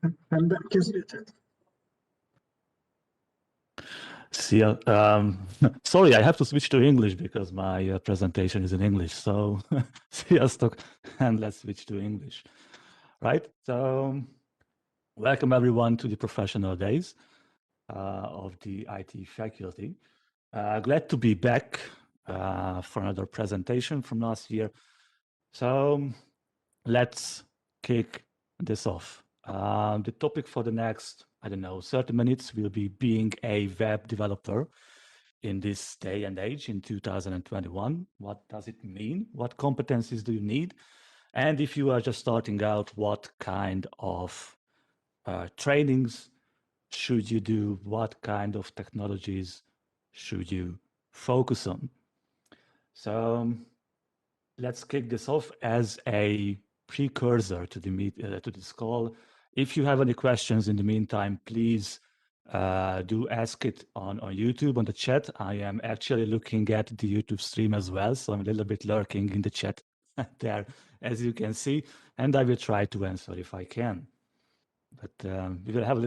Rendben, kezdődhet. Szia. Sorry, I have to switch to English because my presentation is in English. So, sziasztok, and let's switch to English. Right? So, welcome everyone to the professional days of the IT faculty. Glad to be back for another presentation from last year. So, let's kick this off. The topic for the next, 30 minutes will be being a web developer in this day and age in 2021. What does it mean? What competencies do you need? And if you are just starting out, what kind of trainings should you do? What kind of technologies should you focus on? So let's kick this off as a precursor to to this call. If you have any questions in the meantime, please do ask it on YouTube on the chat. I am actually looking at the YouTube stream as well, so I'm a little bit lurking in the chat there, as you can see, and I will try to answer if I can. But we will have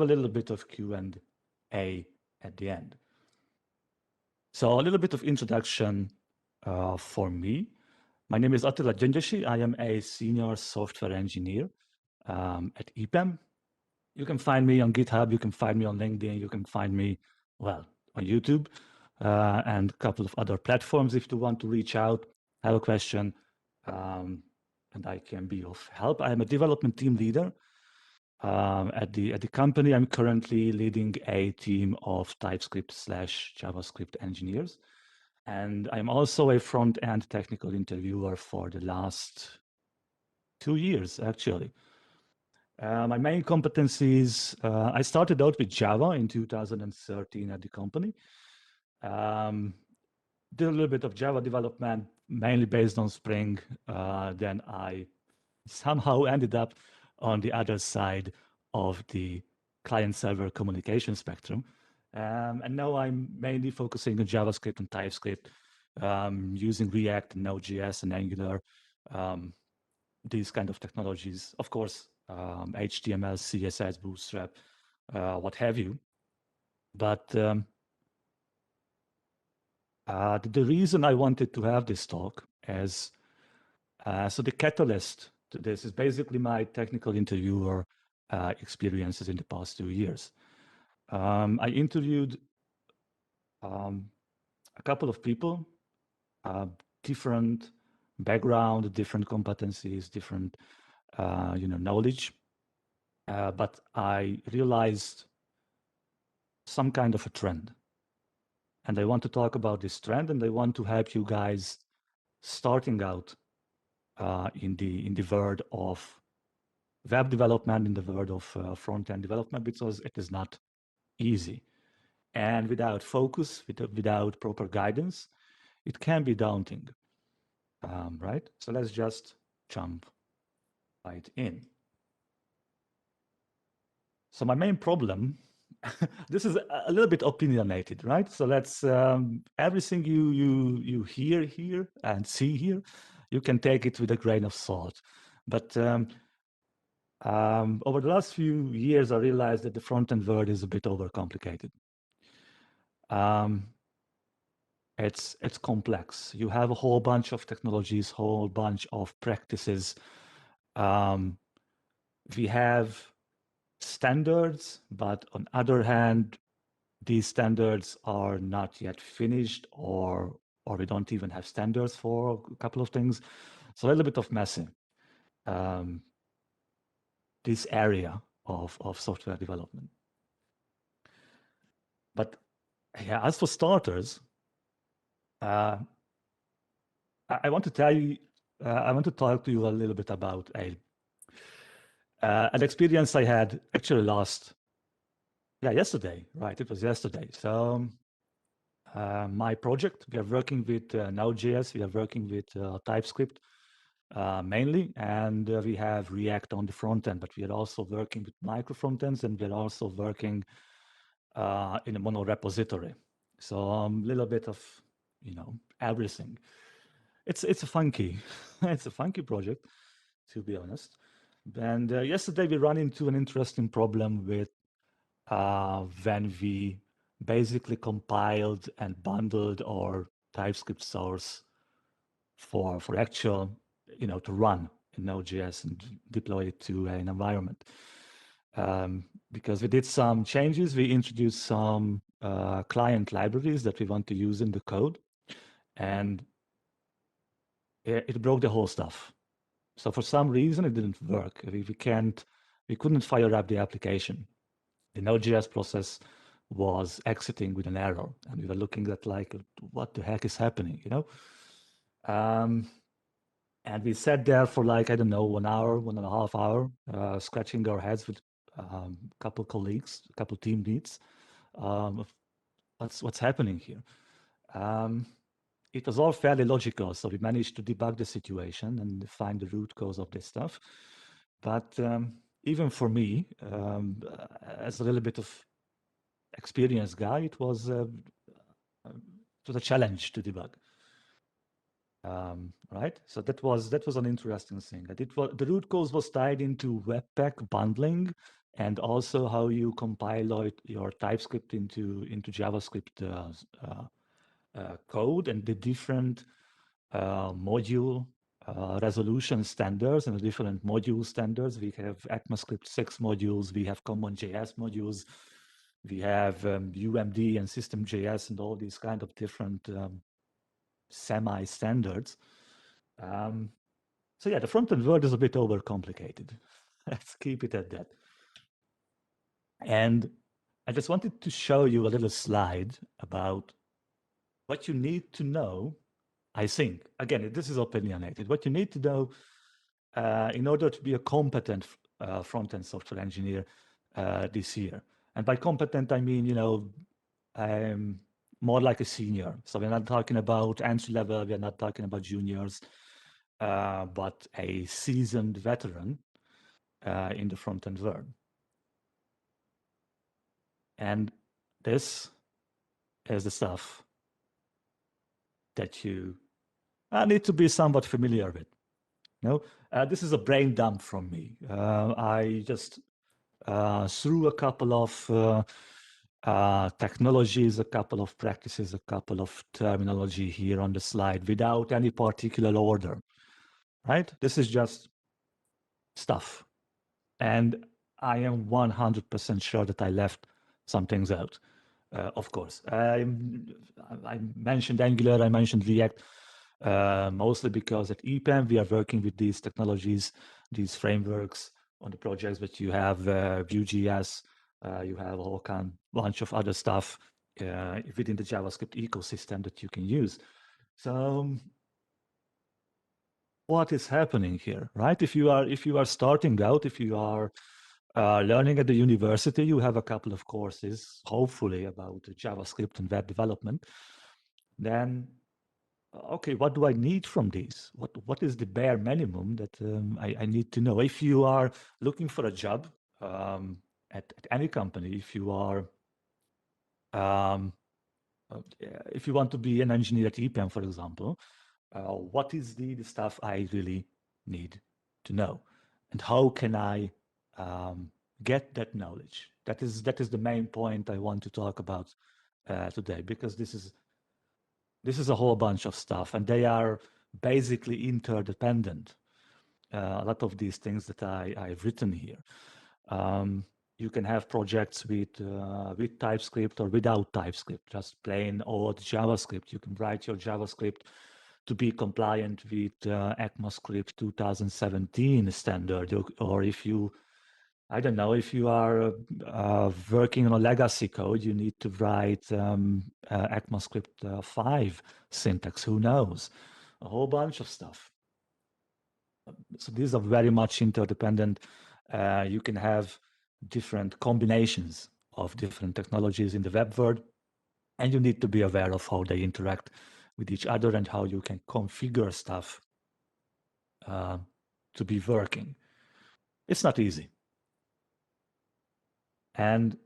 a little bit of Q&A at the end. So a little bit of introduction for me. My name is Attila Gyöngyösi. I am a senior software engineer at Epam. You can find me on GitHub, you can find me on LinkedIn, you can find me, well, on YouTube and a couple of other platforms if you want to reach out, have a question, and I can be of help. I'm a development team leader at the company. I'm currently leading a team of TypeScript/JavaScript engineers. And I'm also a front-end technical interviewer for the last 2 years, actually. My main competencies, I started out with Java in 2013 at the company. Did a little bit of Java development, mainly based on Spring. Then I somehow ended up on the other side of the client-server communication spectrum. And now I'm mainly focusing on JavaScript and TypeScript, using React, Node.js, and Angular, these kind of technologies. Of course, HTML, CSS, Bootstrap, what have you. But the reason I wanted to have this talk is, so the catalyst to this is basically my technical interviewer experiences in the past 2 years. I interviewed a couple of people, different background, different competencies, different knowledge, but I realized some kind of a trend, and I want to talk about this trend, and I want to help you guys starting out in the world of web development, in the world of front-end development, because it is not easy. And without focus, without proper guidance, it can be daunting, right? So let's just jump right in. So my main problem, this is a little bit opinionated, right? So let's, everything you hear here and see here, you can take it with a grain of salt. But over the last few years, I realized that the front-end world is a bit overcomplicated. It's complex. You have a whole bunch of technologies, whole bunch of practices. We have standards, but on other hand, these standards are not yet finished, or we don't even have standards for a couple of things. So a little bit of messy. This area of software development. But yeah, as for starters, I want to tell you, I want to talk to you a little bit about an experience I had actually yesterday, right? It was yesterday. So my project, we are working with Node.js, we are working with TypeScript mainly, and we have React on the front end, but we are also working with micro front ends, and we are also working in a mono repository. So a little bit of, everything. It's a funky, it's a funky project, to be honest. And yesterday we ran into an interesting problem with when we basically compiled and bundled our TypeScript source for actual, to run in Node.js and deploy it to an environment. Because we did some changes, we introduced some client libraries that we want to use in the code, and it broke the whole stuff. So for some reason, it didn't work. We couldn't fire up the application. The Node.js process was exiting with an error, and we were looking at like, what the heck is happening, And we sat there for like, I don't know, 1 hour, 1.5 hour, scratching our heads with a couple colleagues, a couple team leads. Of what's happening here? It was all fairly logical, so we managed to debug the situation and find the root cause of this stuff. But even for me, as a little bit of experienced guy, it was a challenge to debug. Right, so that was an interesting thing. The root cause was tied into Webpack bundling, and also how you compile your TypeScript into JavaScript code, and the different module resolution standards and the different module standards. We have ECMAScript 6 modules, we have CommonJS modules, we have UMD and System.js and all these kind of different semi-standards. So yeah, the front-end world is a bit overcomplicated. Let's keep it at that. And I just wanted to show you a little slide about what you need to know. I think, again, this is opinionated, what you need to know in order to be a competent front-end software engineer this year. And by competent, I mean, more like a senior. So we're not talking about entry level, we're not talking about juniors, but a seasoned veteran in the front-end world. And this is the stuff that you need to be somewhat familiar with. This is a brain dump from me. I just threw a couple of technologies, a couple of practices, a couple of terminology here on the slide without any particular order, right? This is just stuff. And I am 100% sure that I left some things out, of course. I mentioned Angular, I mentioned React, mostly because at Epam we are working with these technologies, these frameworks on the projects, but you have Vue.js, you have a whole bunch of other stuff within the JavaScript ecosystem that you can use. So what is happening here, right? If you are starting out, if you are learning at the university, you have a couple of courses, hopefully, about JavaScript and web development. Then, okay, what do I need from these? What is the bare minimum that I need to know? If you are looking for a job at any company, if you are if you want to be an engineer at EPAM, for example, what is the stuff I really need to know, and how can I get that knowledge? That is the main point I want to talk about today, because this is a whole bunch of stuff, and they are basically interdependent. A lot of these things that I've written here. You can have projects with TypeScript or without TypeScript, just plain old JavaScript. You can write your JavaScript to be compliant with ECMAScript 2017 standard, or if you, I don't know, if you are working on a legacy code, you need to write ECMAScript 5 syntax, who knows? A whole bunch of stuff. So these are very much interdependent. You can have different combinations of different technologies in the web world, and you need to be aware of how they interact with each other and how you can configure stuff to be working. It's not easy. And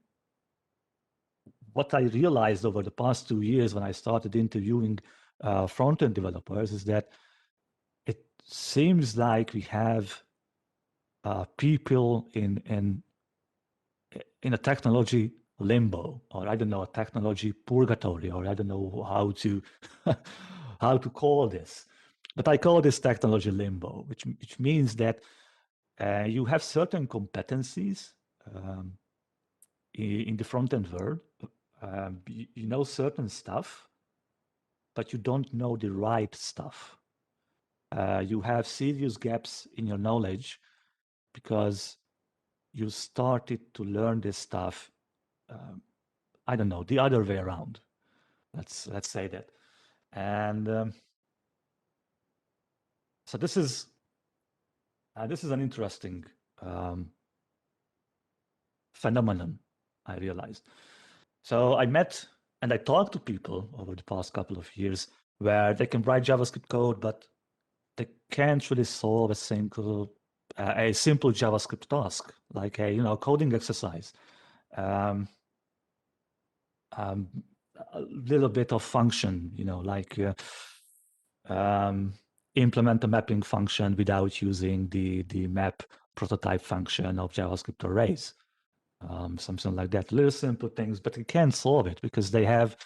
what I realized over the past 2 years when I started interviewing front-end developers is that it seems like we have people in a technology limbo, or I don't know, a technology purgatory, or I don't know how to how to call this, but I call this technology limbo, which means that you have certain competencies um, in the front end world. You know certain stuff, but you don't know the right stuff. You have serious gaps in your knowledge because you started to learn this stuff. I don't know, the other way around. Let's say that. And so this is an interesting phenomenon, I realized. So I met and I talked to people over the past couple of years where they can write JavaScript code, but they can't really solve a simple JavaScript task, like a coding exercise. Um, um, a little bit of function, like implement a mapping function without using the map prototype function of JavaScript arrays, something like that. Little simple things, but you can't solve it because they have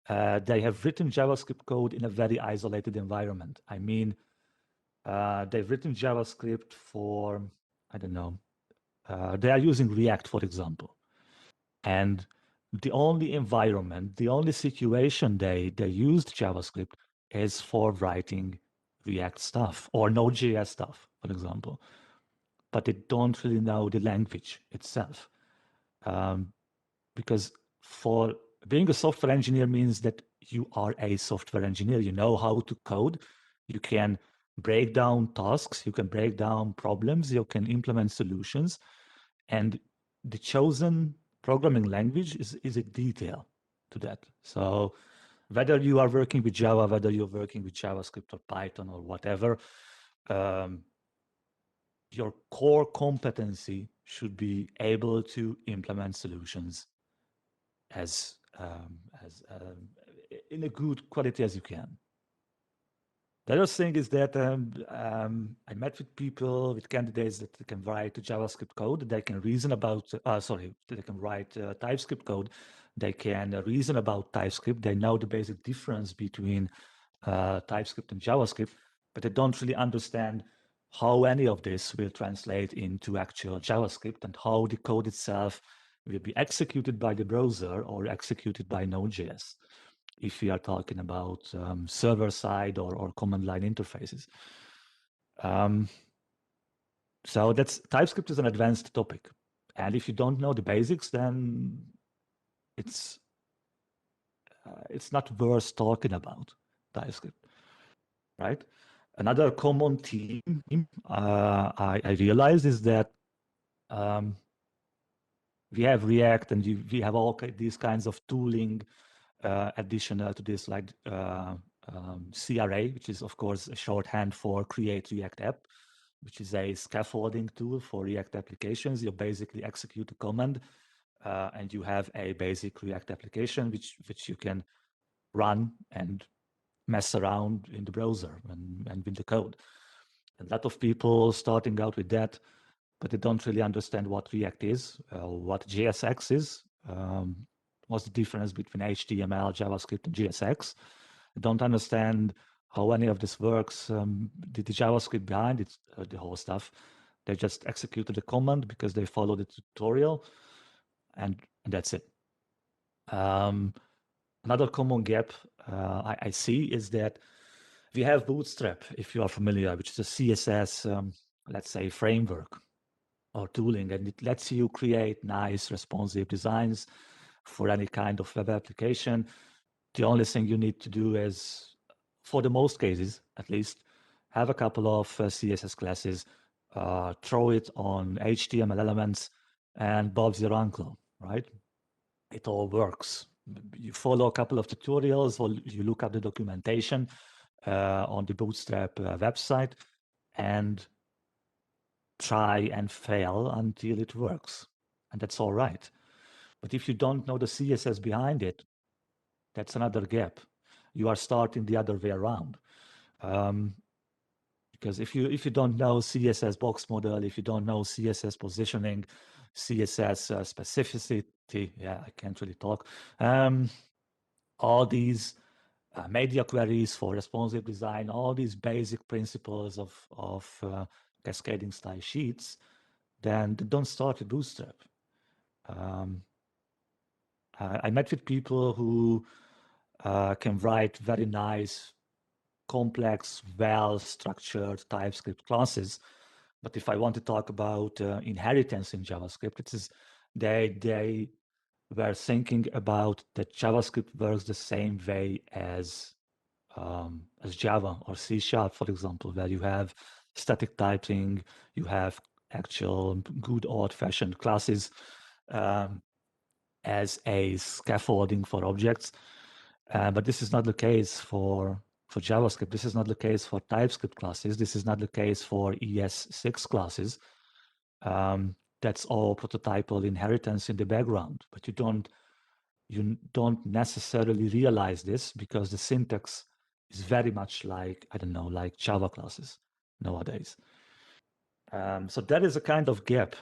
written JavaScript code in a very isolated environment. I mean, they've written JavaScript for, I don't know, they are using React, for example. And the only environment, the only situation they used JavaScript is for writing React stuff or Node.js stuff, for example. But they don't really know the language itself. Because for being a software engineer means that you are a software engineer. You know how to code. You can break down tasks. You can break down problems. You can implement solutions. And the chosen programming language is a detail to that. So whether you are working with Java, whether you're working with JavaScript or Python or whatever, your core competency should be able to implement solutions as in a good quality as you can. The other thing is that I met with people, with candidates that can write JavaScript code. They can reason about, they can write TypeScript code. They can reason about TypeScript. They know the basic difference between TypeScript and JavaScript, but they don't really understand how any of this will translate into actual JavaScript and how the code itself will be executed by the browser or executed by Node.js, if we are talking about server side or command line interfaces. So TypeScript is an advanced topic. And if you don't know the basics, then it's not worth talking about TypeScript, right? Another common theme I realized is that we have React and we have all these kinds of tooling additional to this, like CRA, which is of course a shorthand for Create React App, which is a scaffolding tool for React applications. You basically execute a command and you have a basic React application which you can run and mess around in the browser and with the code. A lot of people starting out with that, but they don't really understand what React is, what JSX is, what's the difference between HTML, JavaScript, and JSX. They don't understand how any of this works, the JavaScript behind it, the whole stuff. They just executed the command because they followed the tutorial, and that's it. Another common gap I see is that we have Bootstrap, if you are familiar, which is a CSS, let's say, framework or tooling, and it lets you create nice responsive designs for any kind of web application. The only thing you need to do is, for the most cases at least, have a couple of CSS classes, throw it on HTML elements, and Bob's your uncle, right? It all works. You follow a couple of tutorials or you look up the documentation on the Bootstrap website and try and fail until it works. And that's all right. But if you don't know the CSS behind it, that's another gap. You are starting the other way around. Because if you don't know CSS box model, if you don't know CSS positioning, CSS specificity, yeah, I can't really talk. All these media queries for responsive design, all these basic principles of cascading style sheets, then don't start with Bootstrap. I met with people who can write very nice, complex, well-structured TypeScript classes. But if I want to talk about inheritance in JavaScript, it is they were thinking about that JavaScript works the same way as Java or C#, for example, where you have static typing, you have actual good old-fashioned classes as a scaffolding for objects. But this is not the case for JavaScript. This is not the case for TypeScript classes. This is not the case for ES6 classes. That's all prototypal inheritance in the background, but you don't necessarily realize this because the syntax is very much like, I don't know, like Java classes nowadays. So that is a kind of gap,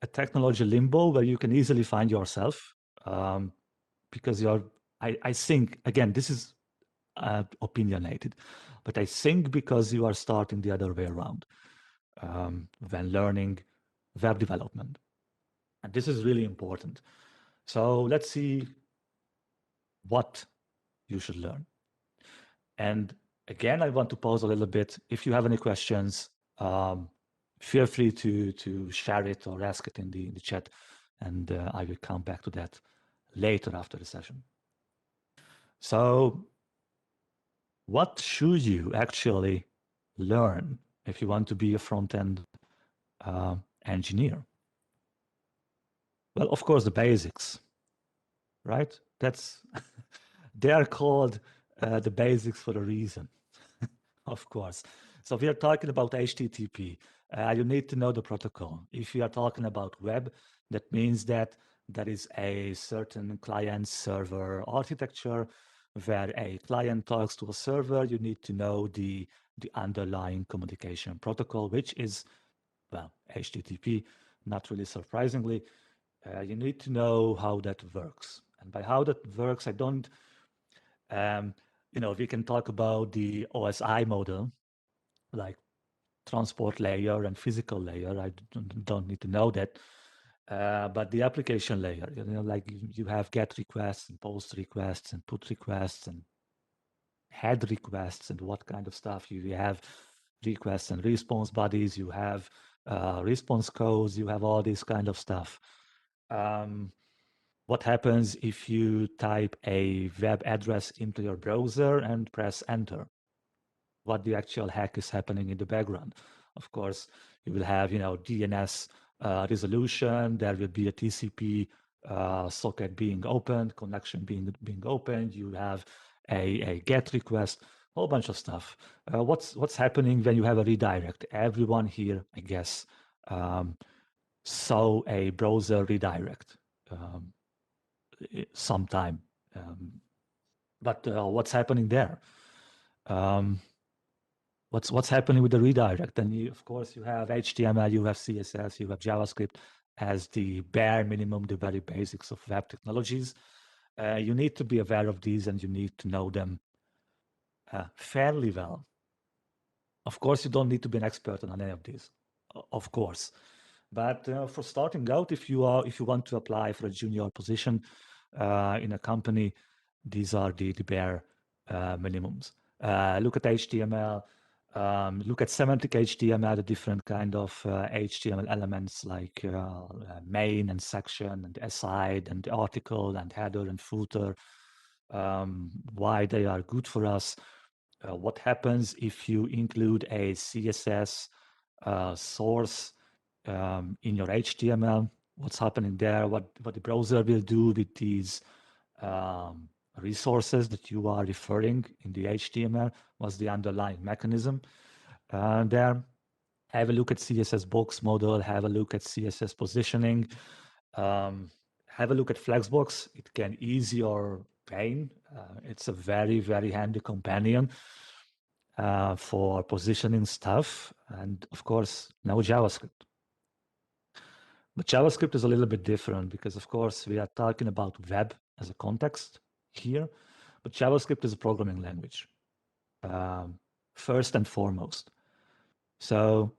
a technology limbo where you can easily find yourself because I think, again, this is opinionated, but I think because you are starting the other way around when learning web development. And this is really important. So let's see what you should learn. And again, I want to pause a little bit. If you have any questions, feel free to share it or ask it in the chat, and I will come back to that later after the session. So what should you actually learn if you want to be a front-end engineer? Well, of course, the basics, right? They are called the basics for a reason, of course. So if we are talking about HTTP, you need to know the protocol. If you are talking about web, that means that there is a certain client-server architecture where a client talks to a server. You need to know the underlying communication protocol, which is, well, HTTP, not really surprisingly. You need to know how that works. And by how that works, I don't, we can talk about the OSI model, like transport layer and physical layer. I don't need to know that. But the application layer, like you have get requests and post requests and put requests and head requests and what kind of stuff you have requests and response bodies, you have response codes, you have all this kind of stuff. What happens if you type a web address into your browser and press enter? What the actual heck is happening in the background? Of course, you will have, DNS resolution. There will be a TCP socket being opened, connection being opened. You have a GET request, whole bunch of stuff. What's happening when you have a redirect? Everyone here, I guess, saw a browser redirect sometime. But what's happening there? What's happening with the redirect? And of course, you have HTML, you have CSS, you have JavaScript as the bare minimum, the very basics of web technologies. You need to be aware of these and you need to know them fairly well. Of course, you don't need to be an expert on any of these, of course. But for starting out, if you want to apply for a junior position in a company, these are the bare minimums. Look at HTML. Look at semantic HTML, the different kind of HTML elements like main and section and aside and article and header and footer. Why they are good for us. What happens if you include a CSS source in your HTML? What's happening there? What the browser will do with these resources that you are referring in the HTML? What's the underlying mechanism there? Have a look at CSS box model. Have a look at CSS positioning. Have a look at Flexbox. It can ease your pain. It's a very, very handy companion. for positioning stuff, and of course, no JavaScript. But JavaScript is a little bit different because, of course, we are talking about web as a context here, but JavaScript is a programming language, first and foremost. So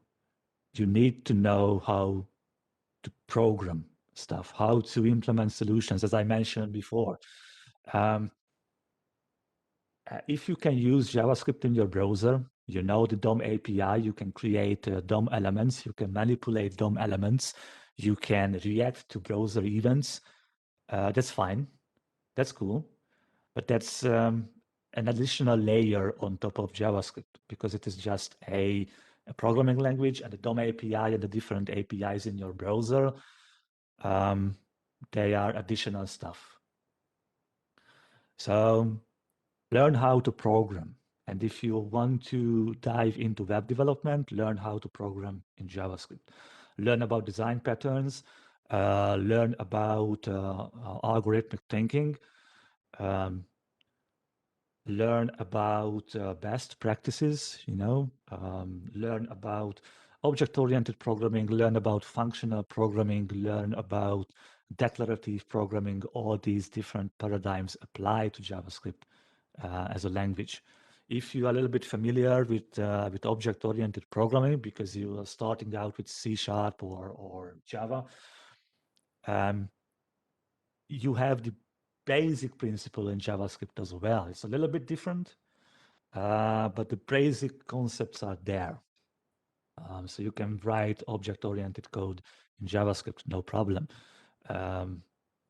you need to know how to program stuff, how to implement solutions, as I mentioned before. If you can use JavaScript in your browser, you know the DOM API, you can create DOM elements, you can manipulate DOM elements, you can react to browser events. That's fine. That's cool. But that's an additional layer on top of JavaScript because it is just a programming language, and the DOM API and the different APIs in your browser, they are additional stuff. So learn how to program. And if you want to dive into web development, learn how to program in JavaScript. Learn about design patterns, learn about algorithmic thinking, learn about best practices, learn about object-oriented programming, learn about functional programming, learn about declarative programming. All these different paradigms apply to JavaScript as a language. If you are a little bit familiar with object-oriented programming because you are starting out with C# or Java, you have the basic principle in JavaScript as well. It's a little bit different, but the basic concepts are there. So you can write object-oriented code in JavaScript, no problem.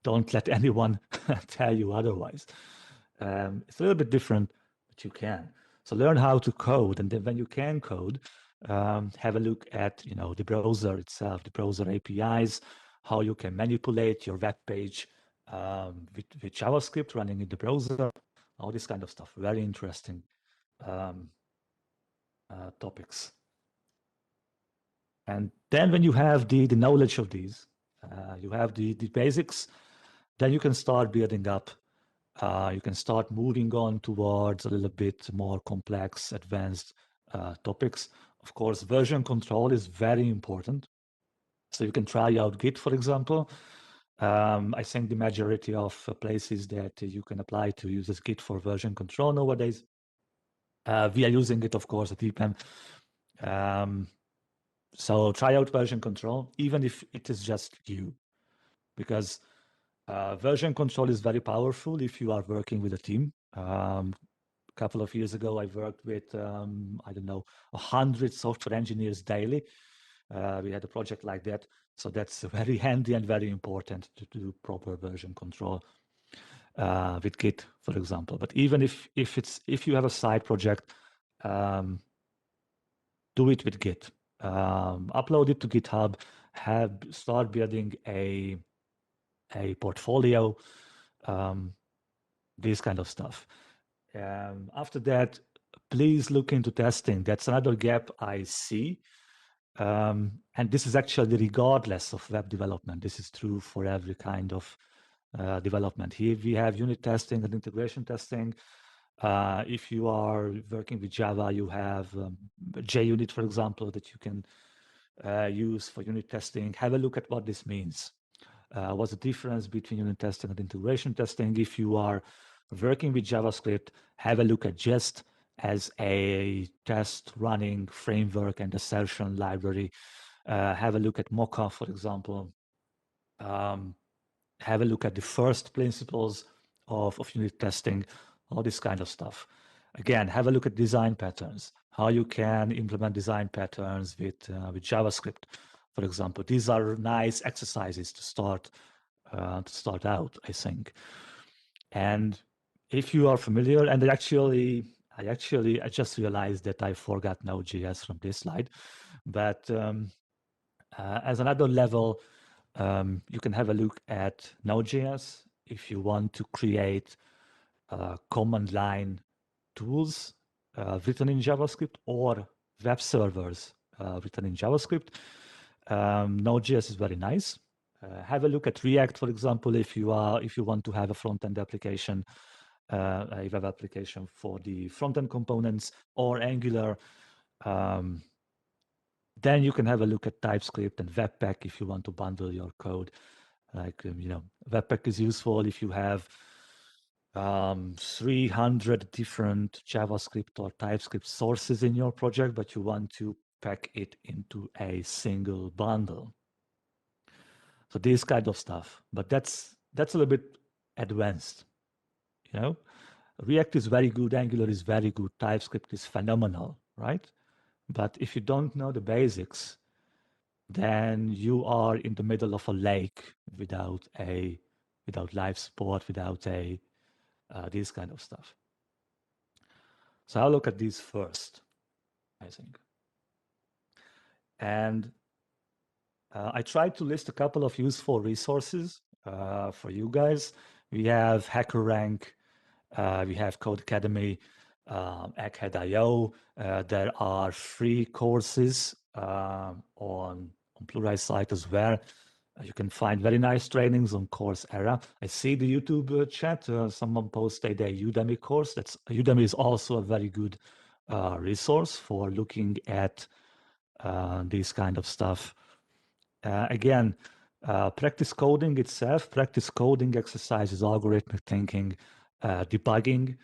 Don't let anyone tell you otherwise. It's a little bit different, but you can. So learn how to code, and then when you can code, have a look at the browser itself, the browser APIs, how you can manipulate your web page with JavaScript running in the browser, all this kind of stuff. Very interesting topics. And then when you have the knowledge of these, you have the basics, then you can start building up. You can start moving on towards a little bit more complex, advanced topics. Of course, version control is very important. So you can try out Git, for example. I think the majority of places that you can apply to uses Git for version control nowadays. We are using it, of course, at Epam. So try out version control, even if it is just you, because version control is very powerful if you are working with a team. A couple of years ago, I worked with, 100 software engineers daily. We had a project like that. So that's very handy and very important to do proper version control with Git, for example. But even if you have a side project, do it with Git. Upload it to GitHub. Start building a portfolio. This kind of stuff. After that, please look into testing. That's another gap I see. And this is actually regardless of web development. This is true for every kind of development. Here we have unit testing and integration testing. If you are working with Java, you have JUnit, for example, that you can use for unit testing. Have a look at what this means. What's the difference between unit testing and integration testing? If you are working with JavaScript, have a look at Jest as a test running framework and assertion library. Have a look at Mocha, for example. Have a look at the first principles of unit testing, all this kind of stuff. Again, have a look at design patterns, how you can implement design patterns with JavaScript, for example. These are nice exercises to start out, I think. And if you are familiar, and I just realized that I forgot Node.js from this slide, but as another level, you can have a look at Node.js if you want to create command line tools written in JavaScript or web servers written in JavaScript. Node.js is very nice. Have a look at React, for example, if you want to have a front-end application. a web application for the front-end components or Angular. Then you can have a look at TypeScript and Webpack if you want to bundle your code. Like, Webpack is useful if you have 300 different JavaScript or TypeScript sources in your project, but you want to pack it into a single bundle. So this kind of stuff, but that's a little bit advanced, React is very good, Angular is very good, TypeScript is phenomenal, right? But if you don't know the basics, then you are in the middle of a lake without live support, without this kind of stuff. So I'll look at these first, I think. And I tried to list a couple of useful resources for you guys. We have HackerRank, we have Code Academy, Egghead.io. There are free courses on Plural's site as well. You can find very nice trainings on Coursera. I see the YouTube chat. Someone posted a Udemy course. Udemy is also a very good resource for looking at this kind of stuff. Again, practice coding itself, practice coding exercises, algorithmic thinking, debugging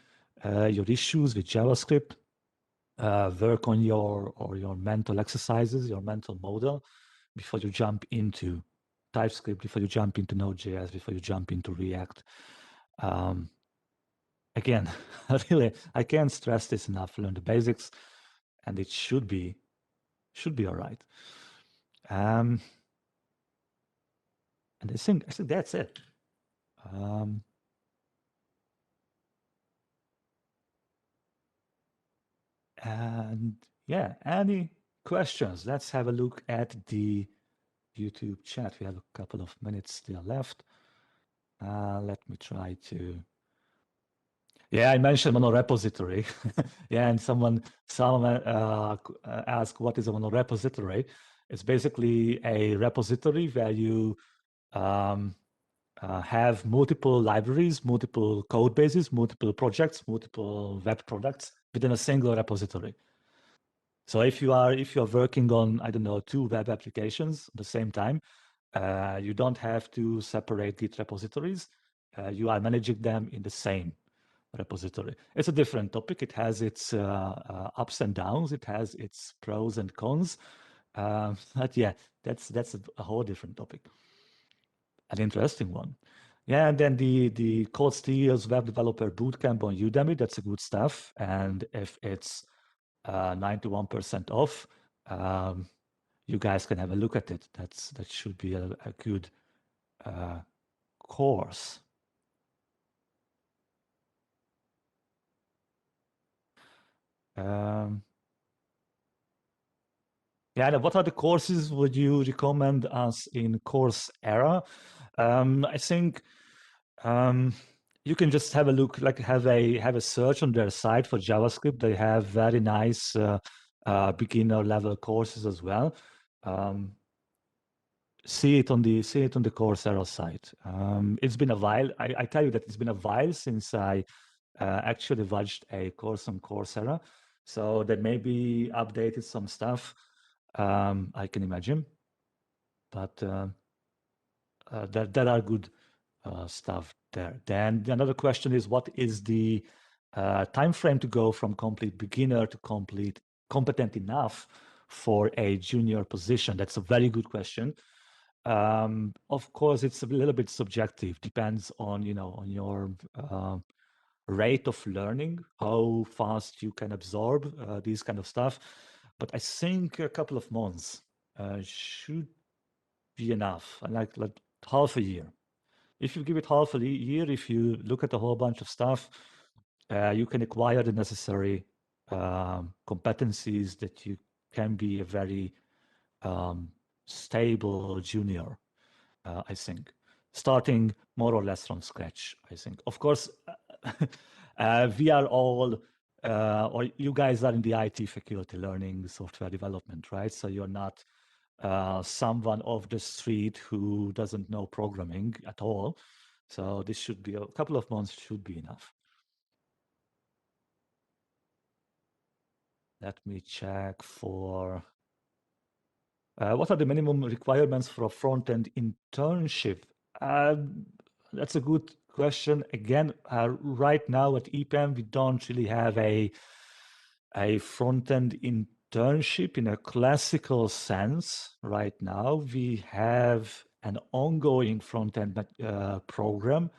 your issues with JavaScript, work on your mental exercises, your mental model before you jump into TypeScript, before you jump into Node.js, before you jump into React. Again, really, I can't stress this enough. Learn the basics, and it should be all right. And I think that's it. And yeah, any questions? Let's have a look at the YouTube chat. We have a couple of minutes still left. Let me try to. Yeah, I mentioned monorepository. Yeah, and someone asked what is a monorepository. It's basically a repository where you have multiple libraries, multiple code bases, multiple projects, multiple web products within a single repository. So if you are working on, I don't know, 2 web applications at the same time, you don't have to separate Git repositories. You are managing them in the same repository. It's a different topic. It has its ups and downs. It has its pros and cons. But yeah, that's a whole different topic. An interesting one. Yeah, and then the Code Studios Web Developer Bootcamp on Udemy, that's a good stuff. And if it's 91% off, you guys can have a look at it. That should be a good course. Yeah, what are the courses would you recommend us in Coursera? I think you can just have a look, like have a search on their site for JavaScript. They have very nice beginner level courses as well. See it on the Coursera site. It's been a while. I tell you that it's been a while since I actually watched a course on Coursera. So they maybe updated some stuff. I can imagine, but there are good stuff there. Then another question is, what is the time frame to go from complete beginner to complete competent enough for a junior position? That's a very good question. Of course, it's a little bit subjective. Depends on on your rate of learning, how fast you can absorb these kind of stuff. But I think a couple of months should be enough. Like half a year. If you give it half a year, if you look at a whole bunch of stuff, you can acquire the necessary competencies that you can be a very stable junior, I think. Starting more or less from scratch, I think. Of course, we are all, or you guys are in the IT faculty learning software development, right? So you're not someone off the street who doesn't know programming at all. So this should be a couple of months should be enough. Let me check for what are the minimum requirements for a front-end internship? That's a good question. Again, right now at Epam, we don't really have a front-end internship in a classical sense right now. We have an ongoing front-end program.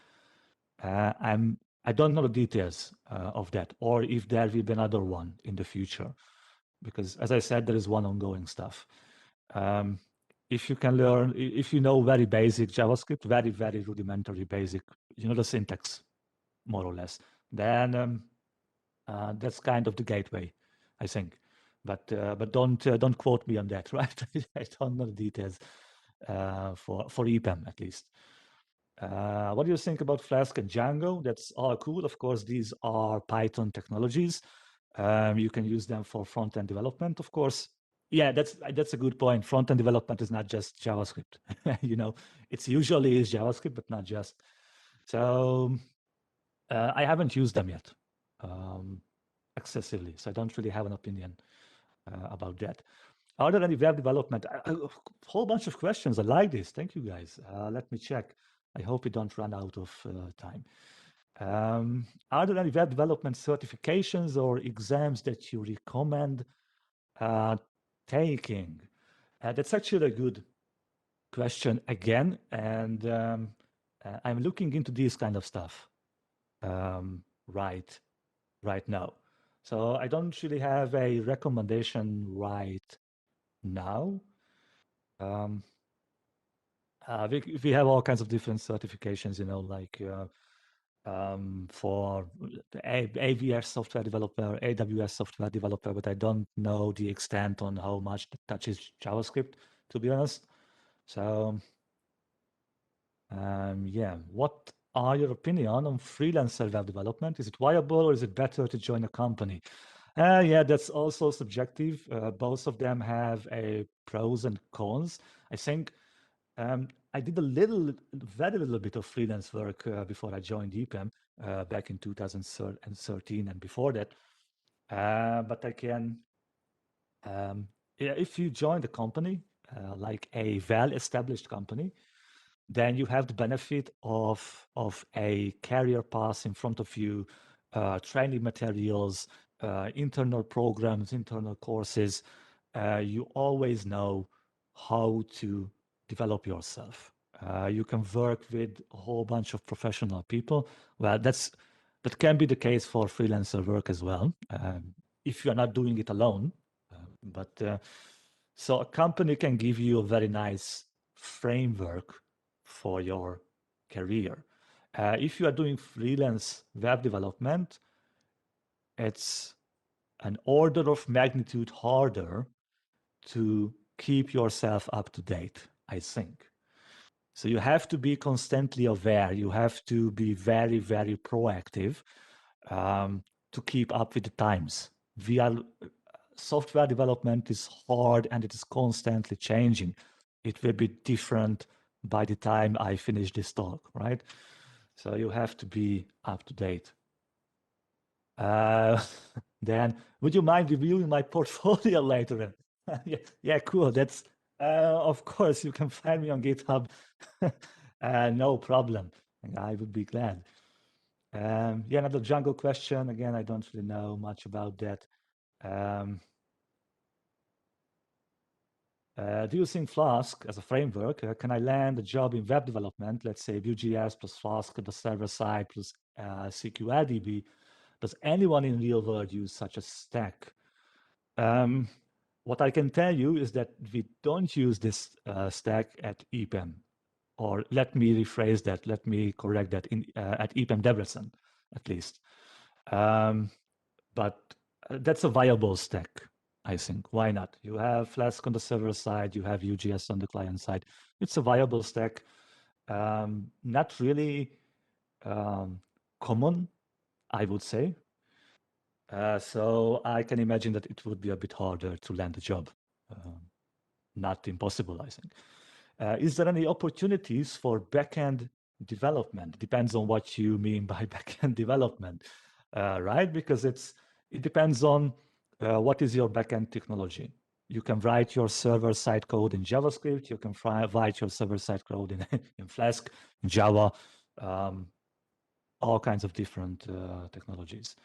I don't know the details of that, or if there will be another one in the future, because as I said, there is one ongoing stuff. If you can learn, if you know very basic JavaScript, very, very rudimentary basic, you know the syntax, more or less, then that's kind of the gateway, I think. But don't quote me on that, right? I don't know the details for Epam at least. What do you think about Flask and Django? That's all cool. Of course, these are Python technologies. You can use them for front-end development, of course. Yeah, that's a good point. Front-end development is not just JavaScript. It's usually is JavaScript, but not just. So I haven't used them yet excessively, so I don't really have an opinion about that. Are there any web development? A whole bunch of questions. I like this. Thank you, guys. Let me check. I hope we don't run out of time. Are there any web development certifications or exams that you recommend taking? That's actually a good question again, and I'm looking into this kind of stuff right now. So I don't really have a recommendation right now. We have all kinds of different certifications, like for the AWS software developer, AWS software developer, but I don't know the extent on how much that touches JavaScript, to be honest. So, yeah, what are your opinion on freelancer web development? Is it viable or is it better to join a company? Yeah, that's also subjective. Both of them have a pros and cons. I think I did very little bit of freelance work before I joined EPAM back in 2013 and before that. But I can, yeah, if you join the company, like a well-established company, then you have the benefit of a career path in front of you, training materials, internal programs, internal courses. You always know how to develop yourself. You can work with a whole bunch of professional people. Well, that can be the case for freelancer work as well, if you're not doing it alone. But so a company can give you a very nice framework for your career. If you are doing freelance web development, it's an order of magnitude harder to keep yourself up to date, I think. So you have to be constantly aware. You have to be very, very proactive to keep up with the times. Software development is hard and it is constantly changing. It will be different by the time I finish this talk, right? So you have to be up to date. Dan, would you mind reviewing my portfolio later? Yeah, cool. That's of course you can find me on GitHub. No problem. I would be glad. Yeah, another Django question. Again, I don't really know much about that. Do you think Flask as a framework, can I land a job in web development, let's say Vue.js plus Flask at the server side plus CQRDB? Does anyone in real world use such a stack? What I can tell you is that we don't use this stack at EPAM, or let me rephrase that, let me correct that, at EPAM Debrecen, at least. But that's a viable stack, I think. Why not? You have Flask on the server side, you have Vue.js on the client side. It's a viable stack. Not really common, I would say. So I can imagine that it would be a bit harder to land a job. Not impossible, I think. Is there any opportunities for backend development? Depends on what you mean by backend development, right? Because it depends on what is your backend technology? You can write your server-side code in JavaScript. You can write your server-side code in, in Flask, in Java, all kinds of different technologies.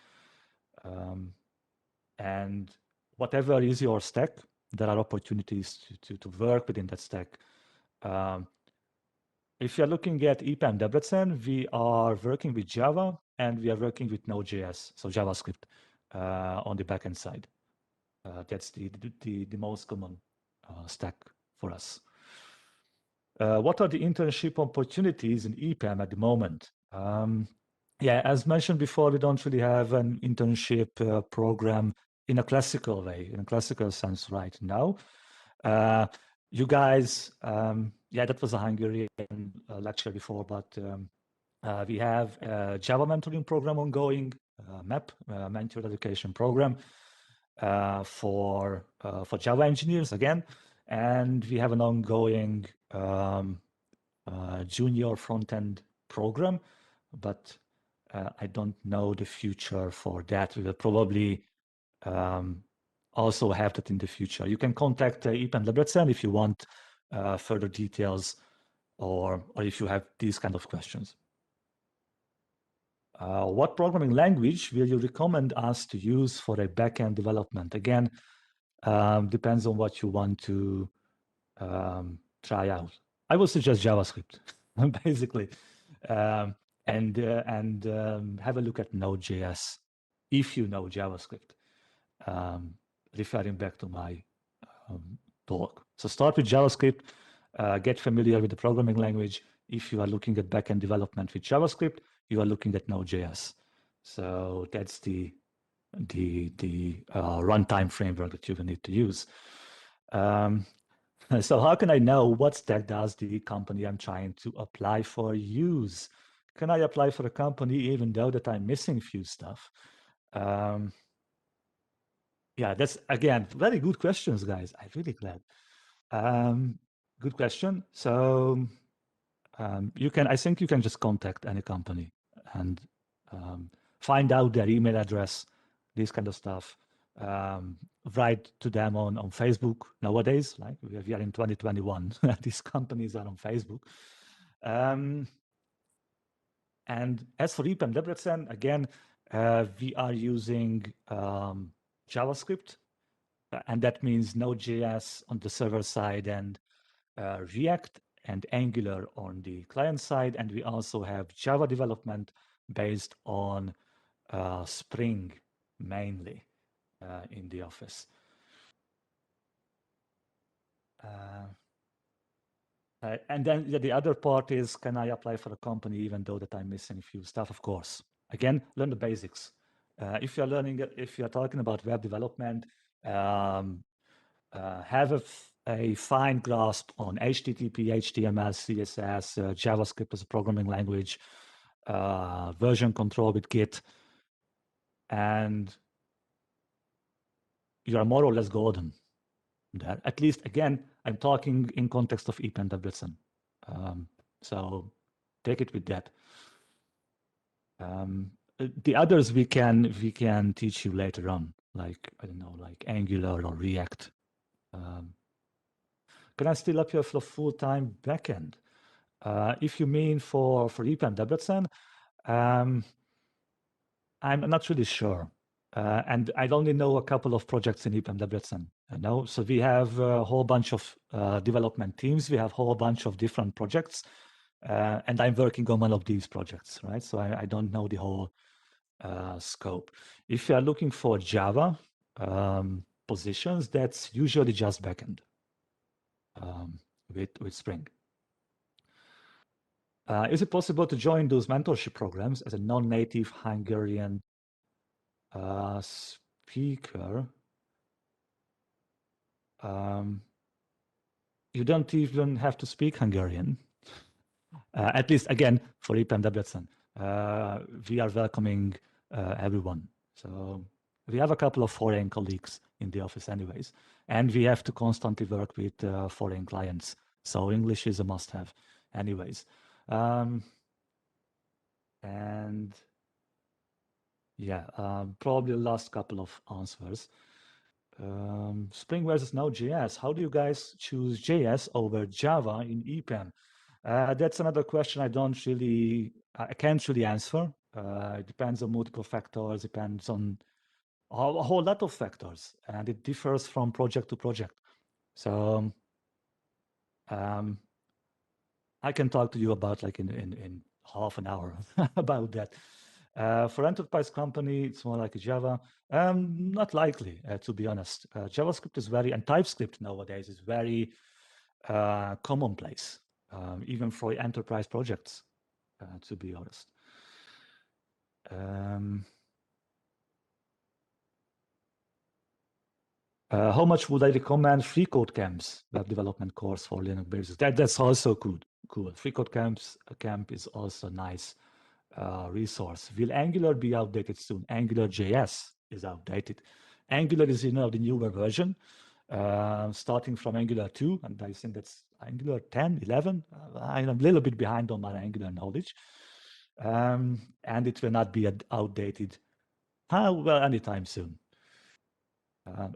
And whatever is your stack, there are opportunities to work within that stack. If you're looking at Epam Debrecen, we are working with Java and we are working with Node.js, so JavaScript on the backend side. That's the most common stack for us. What are the internship opportunities in Epam at the moment? Yeah, as mentioned before, we don't really have an internship program in a classical way, in a classical sense right now. You guys, yeah, that was a Hungarian lecture before, but we have a Java mentoring program ongoing, MAP, Mentor Education Program for Java engineers again, and we have an ongoing junior front-end program, but I don't know the future for that. We will probably also have that in the future. You can contact Epam Debrecen if you want further details or if you have these kind of questions. What programming language will you recommend us to use for a backend development? Again, depends on what you want to try out. I would suggest JavaScript, basically, and have a look at Node.js if you know JavaScript. Referring back to my talk. So start with JavaScript, get familiar with the programming language. If you are looking at backend development with JavaScript, you are looking at Node.js. So that's the runtime framework that you will need to use. So how can I know what stack does the company I'm trying to apply for use? Can I apply for a company even though that I'm missing few stuff? Yeah, that's again very good questions, guys. I'm really glad. Good question. So I think you can just contact any company and find out their email address, this kind of stuff. Write to them on Facebook nowadays. Like we are in 2021, these companies are on Facebook. And as for Epam Debrecen, again, we are using JavaScript, and that means Node.js on the server side and React and Angular on the client side. And we also have Java development based on Spring mainly in the office. And then the other part is, can I apply for a company even though that I'm missing a few stuff? Of course. Again, learn the basics. If you're talking about web development, have a fine grasp on HTTP, HTML, CSS, JavaScript as a programming language, version control with Git, and you are more or less golden there. At least, again, I'm talking in context of Epam Debrecen. So take it with that. The others we can teach you later on, like, I don't know, like Angular or React. Can I still appear for full-time backend? If you mean for Epam Debrecen, I'm not really sure. And I only know a couple of projects in Epam Debrecen. So we have a whole bunch of development teams. We have a whole bunch of different projects. And I'm working on one of these projects, right? So I don't know the whole scope. If you are looking for Java positions, that's usually just backend with Spring. Is it possible to join those mentorship programs as a non-native Hungarian speaker? You don't even have to speak Hungarian. At least, again, for Epam Debrecen. We are welcoming everyone. So we have a couple of foreign colleagues in the office anyways, and we have to constantly work with foreign clients. So English is a must-have anyways. And yeah, probably the last couple of answers. Spring versus Node.js. How do you guys choose JS over Java in Epam? That's another question I can't really answer. It depends on multiple factors, depends on a whole lot of factors, and it differs from project to project. So I can talk to you about like in half an hour about that. For enterprise company, it's more like a Java. Not likely, to be honest. JavaScript is and TypeScript nowadays is very commonplace, even for enterprise projects, to be honest. How much would I recommend Free Code Camp's web development course for Linux basis? That's also good. Cool. Free Code Camp is also nice resource. Will Angular be outdated soon? Angular.js is outdated. Angular is the newer version, starting from Angular 2, and I think that's Angular 10, 11. I'm a little bit behind on my Angular knowledge. And it will not be outdated anytime soon.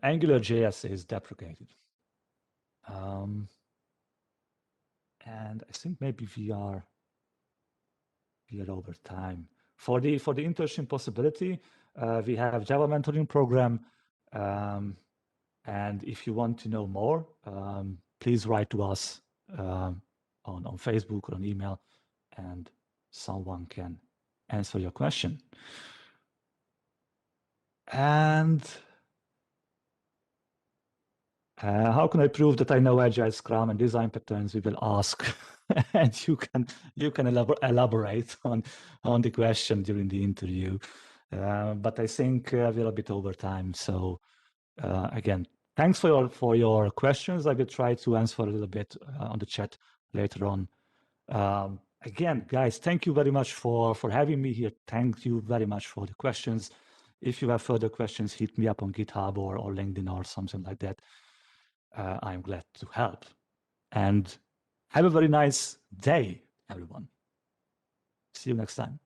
Angular.js is deprecated. And I think maybe we are over time. For the internship possibility, we have Java mentoring program. And if you want to know more, please write to us on Facebook or on email, and someone can answer your question. And how can I prove that I know Agile, Scrum, and design patterns? We will ask, and you can elaborate on the question during the interview. But I think we're a bit over time. So again, thanks for your questions. I will try to answer a little bit on the chat later on. Again, guys, thank you very much for having me here. Thank you very much for the questions. If you have further questions, hit me up on GitHub or LinkedIn or something like that. I'm glad to help. And have a very nice day, everyone. See you next time.